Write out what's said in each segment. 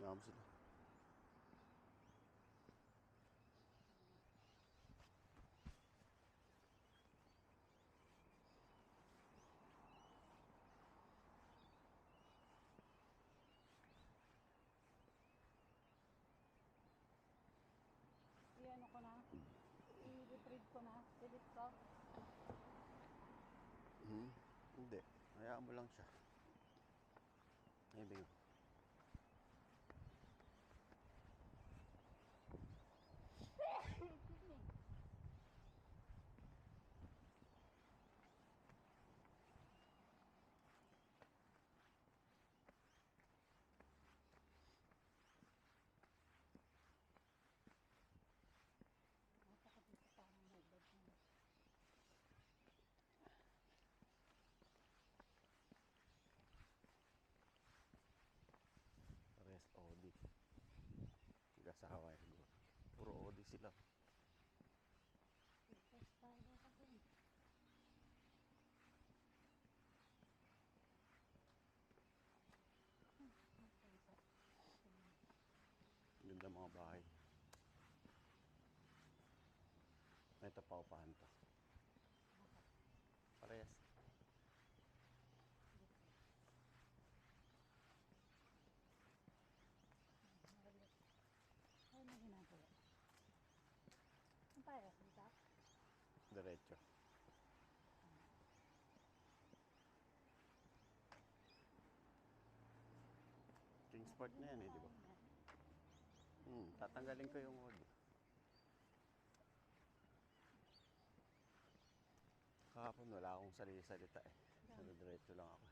Nga mo sila. I-ano ko na? I-retrieve ko na? Delete ko? Hindi. Hayaan mo lang siya. Ay, bigyan. Excuse me. Napakadito parang may bed na. Rest OD. Mag-asawa yan siguro. Puro OD sila. Test tayo kasi. Ganda mga bahay. Ito paupahan to. Parehas. Ano na ginagawa? Ang tayo, dito? Diretso. Kingsport na yan eh, di ba? Tatanggalin ko yung OD. Kahapon wala akong salita eh. Ano, diretso lang ako.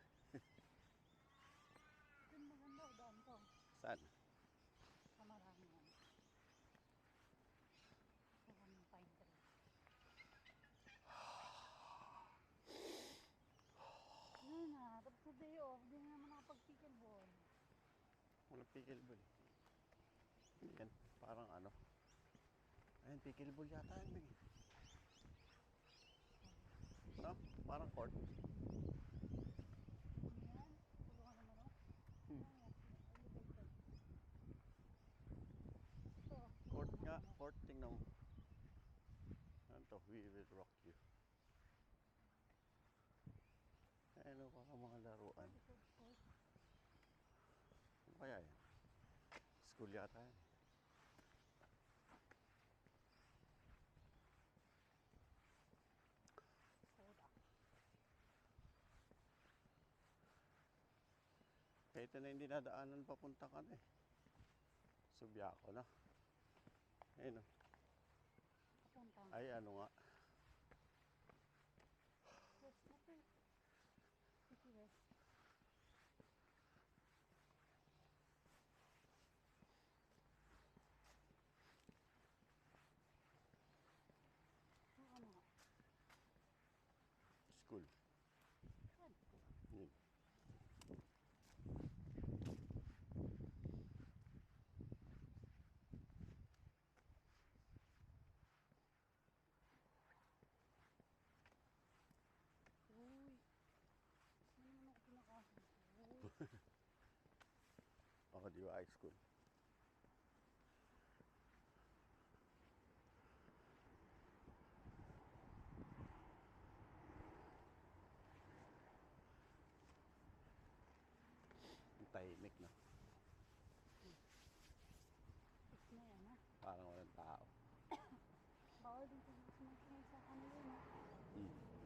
Yung maganda o daan to? Saan? Sa marami yan. Maraming pine tree. Ano na, tapos na day off, hindi na naman nakapag-pickleball. Walang pickleball. Yan, parang ano. Ayun, pickleball yata yan, Bing. No? Parang court. Ano yan? Tulungan naman o. Elevated. Ito, Court tulungan nga, naman o. court. Tingnan mo. Ano to? We will rock you. Ano pa ang mga laruan? Ano kaya yan? School yata yan. Soda. Kahit na hindi nadaanan papunta ka na eh. Subiaco na. Ayun o. Papunta. Ay ano nga. West na to. City West. Ano nga? School. Saan? Yun. Uy. Ano naman ako pinakasal? Uy. Ako di ba high school. Ang tahimik na. Fix na yan ha. Parang walang tao. Bawal din sa mga sa kanila no.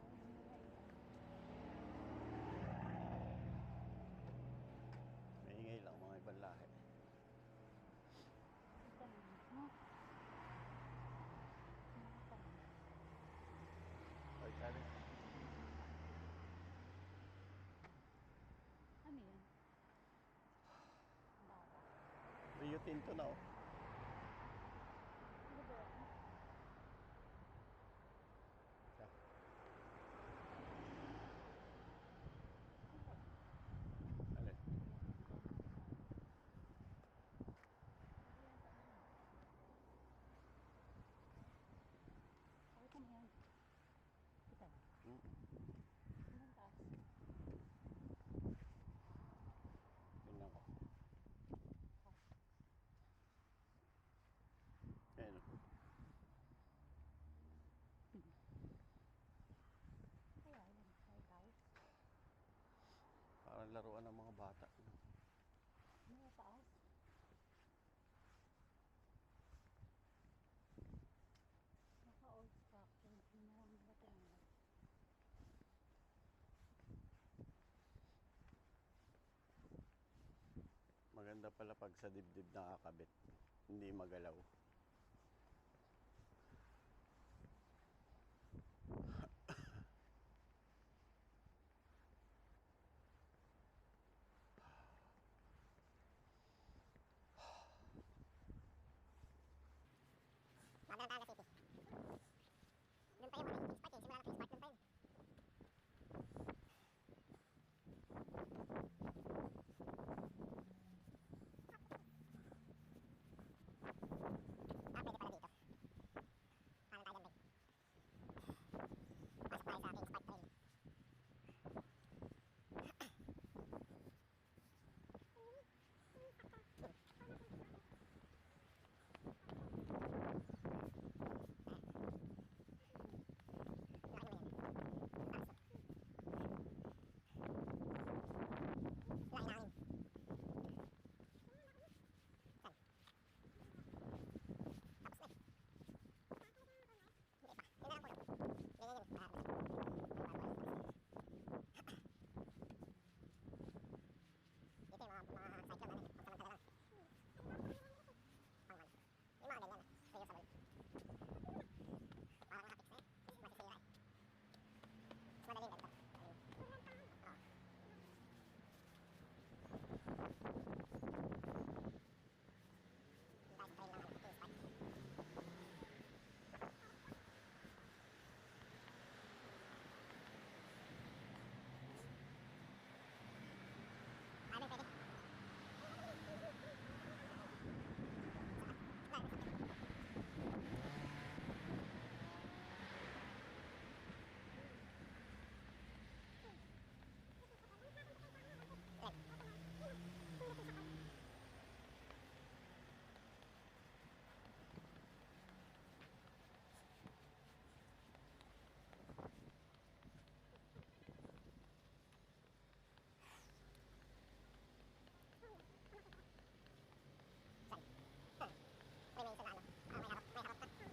Bawal din nila ilan. Maingay lang mga ibang lahi. Ito na no. Ay, sabi. Ano yan? Baba. Rio Tinto na oh. Ano ba yan? Siya. Alin? Pakita mo yan. Kita. Hanggang taas. Tingnan ko. Maganda pala pag sa dibdib nakakabit. Hindi magalaw. Madala tayo sa city. Doon pa yung ano, spark eh. Simula natin yung spark doon pa yun. Pwede pala dito. Paano tayo dyan, Ben? Pasok tayo sa ating spark trail.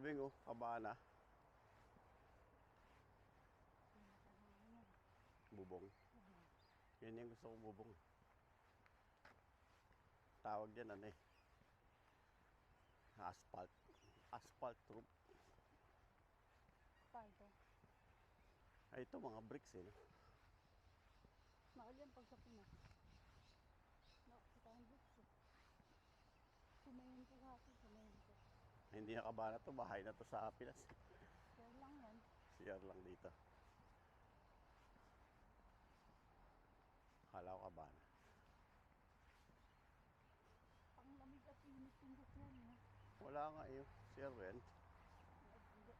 Bing, oh, kabana. Pinapanahan yan. Bubong. Bubong. Yan yung gusto kong bubong. Tawag yan, ano eh. Asphalt. Asphalt roof. Paldo. Ay, ito mga bricks eh. No? Mahal yan pag sa Pinas. No, kita ang books eh. Sumayin ko sa atin, sumayin ko. Hindi na kabana to. Bahay na to sa Pinas. Share lang yan. CR lang dito. Akala ko kabana. Panglamig at init yung book yan. Eh. Wala nga eh. CR yan. Hindi.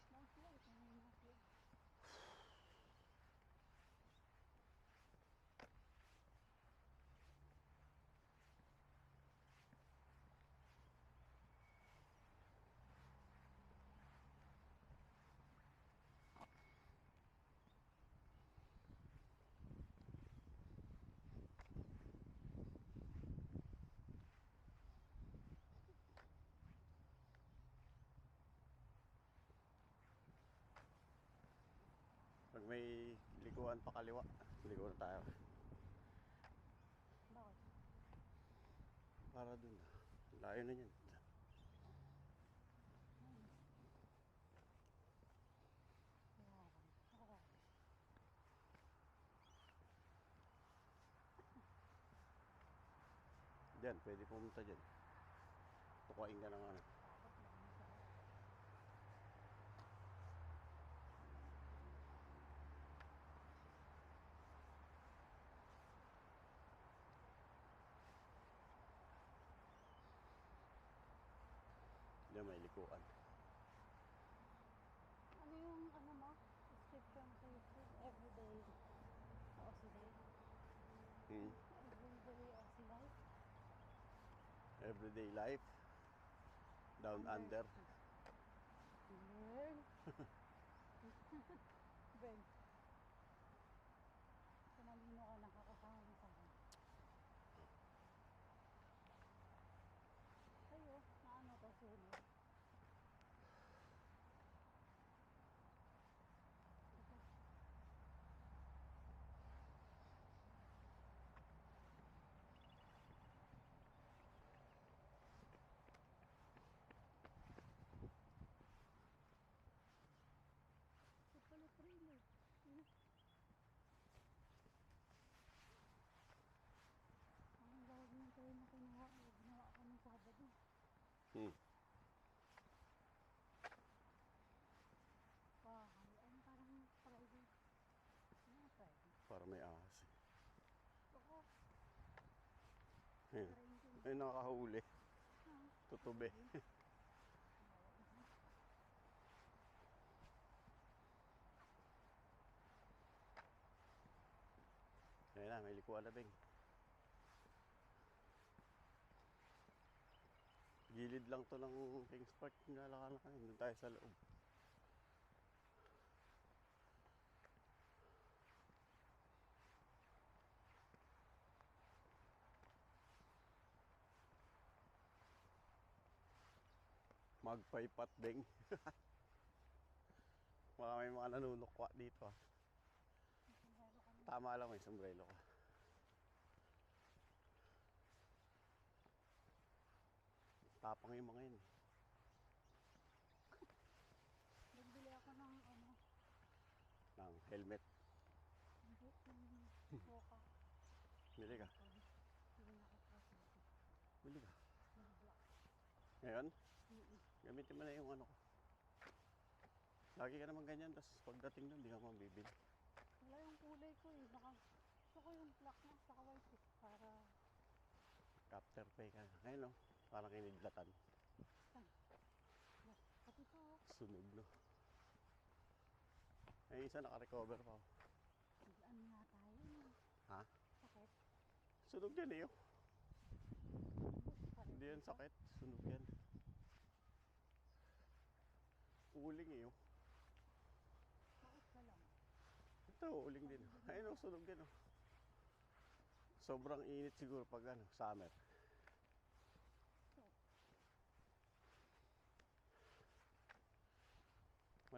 Mouse yan. Ito yung mouse yan. Pag may likuan pa kaliwa, ligo na tayo. Bakit? Para dun. Layo na yan. Diyan, pwede pumunta dyan. Tukuhain ka ng ano. Diyan may likuan. Ano yung ano mo? Escape from Facebook everyday. Aussie day. Everyday Aussie life. Everyday life. Down under. Ben. Ben. Kanalino ka nakakasama mo sa akin. Ayo, naano to sulo. Pala trailer. Ang gawag ng trailer na ginawa ako ng Sabado. Bahay. Ay, parang private. Ano private? Para may ahas. Ako. Ayun. Train din. Ay, nakakahuli. Ah, Tutube. Ayun na, may likuan na, Bing. Gilid lang to ng Kings Park. Nalakalan. Doon tayo sa loob. Magpaypat, Bing. Baka may mga nanunukwa dito. Ah. sombrero kami. Tama lang, may sombrero ka. Tapang yung mga yun. Nagbili ako ng ano. Ng helmet. Hindi. Boka. Bili ka. Hindi na ako presente. Bili ka. Yung black. Ngayon, Mm-mm. gamitin mo na yung ano ko. Lagi ka naman ganyan, tapos pagdating doon, di ka mabibili. Wala yung kulay ko eh. Gusto ko yung black na saka white eh. Para After pay ka. Ngayon, no? Parang kinidlatan. pati to. Sunog, no? May isa naka-recover pa. Oh. Ano nga tayo? Ha? Sakit. Sunog yan eh. Oh. Sakit. Hindi yan sakit. Sunog yan. Uling eh. Oh. Sakit ka lang. Ito, uling din. Ayun, oh, sunog din. Oh. Sobrang init siguro pag ano, summer.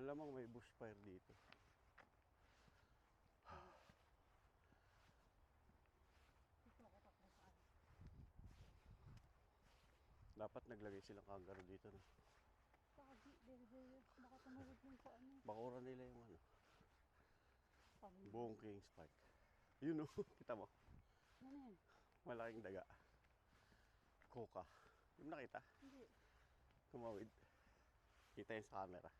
Malamang may bushfire dito. Dito ako takbo sa ano. Dapat naglagay silang kangaro dito na. Saka baka tumawid yun sa ano. Bakura nila yung ano, Pamilya. buong Kings Park. Yun o, kita mo, Ano yan? malaking daga. Koka. Yung nakita, Hindi. tumawid. Kita yun sa camera.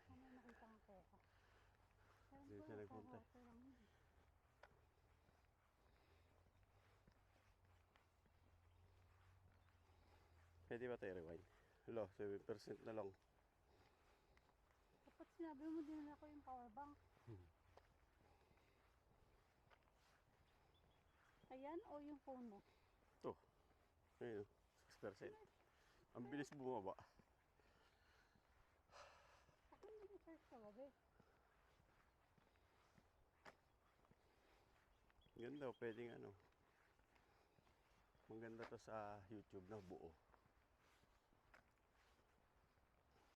Ano nakita ng koka? Parang Dito ko siya sa nagpunta. hotel lang yun. Pwede ba tayo rewind? Hello, 7% na lang. Dapat sinabi mo din ako yung power bank. Ayan o yung phone mo? Ito. Ayun, 6%. Ang bilis bumaba. Ako hindi na-search ka ba, be? Ganda, pwedeng ano. Maganda to sa YouTube na buo.